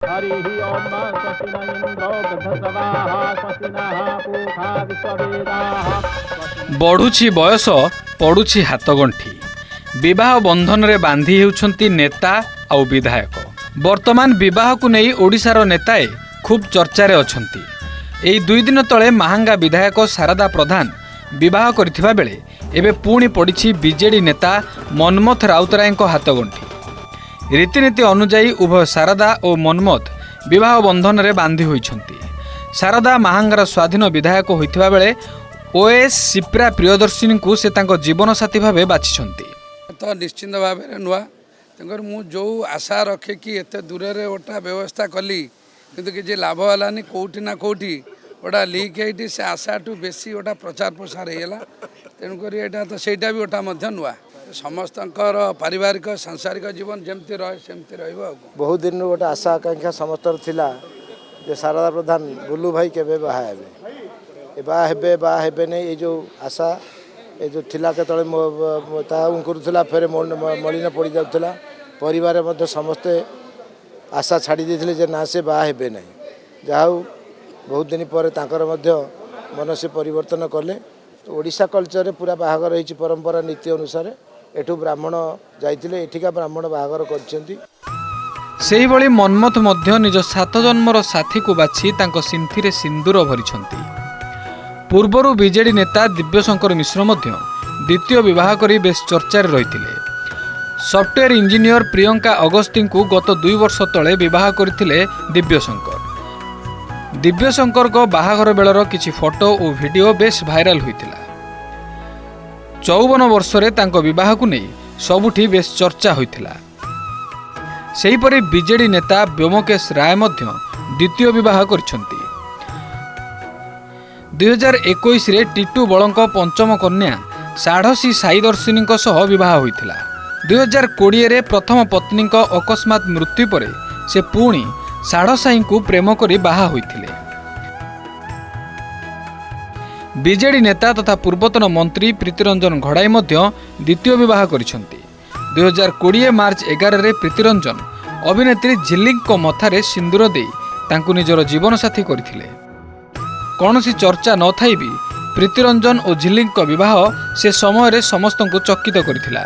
हरि ओम स्वस्ति न इंद्रो वृद्धश्रवाः स्वस्ति नः पूषा विश्ववेदाः बढुछि बयस पडुछि हातगंठी विवाह बंधन रे बांधी हेउछंती नेता आउ विधायक। वर्तमान विवाह को नहीं ओडिशार नेताए खूब चर्चारे अछंती। एई 2 दिन तले महांगा विधायक शारदा प्रधान विवाह करथिबा बेले एबे पुणी पड़िछि बीजेडी नेता मनमथ राउतरायଙ୍କ हातगंठी। रीतिनीति अनुजाई उभय शारदा और मनमथ विवाह बंधन रे बांधी होइछंती। शारदा महांगार स्वाधीन विधायक होइथिबा बेले ओएस सिप्रा प्रियदर्शिनी को से तांको जीवन साथी भावे बाछिछंती। तो निश्चिंत भाव नुआ तेकर मु जो आशा रखे कि एते दूर रे ओटा व्यवस्था कली किंतु कि लाभ हलानी कोठी ना कोठी ओटा लीक होती से आशा टू बेसी ओटा प्रचार प्रसार होगा। तेणुक तो सहीटा भी ओटा नुआ समस्त पारिवारिक सांसारिक जीवन जमती रहे सेमती रहा। बहुत दिन गोटे आशा आकांक्षा समस्त थिला जे शारदा प्रधान बुलू भाई केबे बाहा हेबे बाहा हेबे नहीं ये जो आशा ये जो थिला केतळे उंकुरुला फेर मलिन पड़ जाउथला परिवार मध्य समस्ते आशा छाड़ी देथिले जे ना से बाहा हेबे नहीं। जाऊ बहुत दिन पर तांकर मध्य मन से परिवर्तन कले। तो ओडिशा कल्चर रे पूरा बाहागर रही परंपरा नीति अनुसार एठू ब्राह्मण जाइतिले एठिका ब्राह्मण बाहागर करछंती। सेही भली मनमथ मध्य निज 7 जन्मर साथी को बाछि तांको सिंथिरे सिंदूर भरिछंती। पूर्वरु बीजेडी नेता दिव्यशंकर मिश्र मध्य द्वितीय विवाह करी बेस चर्चार रहिथिले। सॉफ्टवेयर इंजीनियर प्रियंका अगस्ती को गत 2 वर्ष तले विवाह करथिले दिव्यशंकर। दिव्यशंकर को बाहाघर बेलर किछि फोटो और वीडियो बेस भाइराल होइतिला। 54 वर्ष रे तांको विवाह को नहीं सबुठी बेस चर्चा होइतिला। सेहीपरि बीजेडी नेता व्योमकेश राय मध्य द्वितीय विवाह करिसंती। 2021 रे टीटू बळंक पंचम कन्या साढ़सी साईदर्शिनी सह विवाह होइतिला। 2020 रे प्रथम पत्नी अकस्मात मृत्यु पर से पुणी साढ़साई को प्रेम करी बाहा होइतिले। बीजेडी नेता तथा पूर्वतन मंत्री प्रीतिरंजन घड़ाई मध्य द्वितीय विवाह करिसंती। 2020 मार्च 11 रे प्रीतिरंजन अभिनेत्री झिल्लिंग मथारे सिंदूर दे तांकु निजर जीवन साथी करथिले। कौनसी चर्चा न थाई भी प्रीतिरंजन और झिल्लिंग विवाह से समय रे समस्त को चकित करथिला।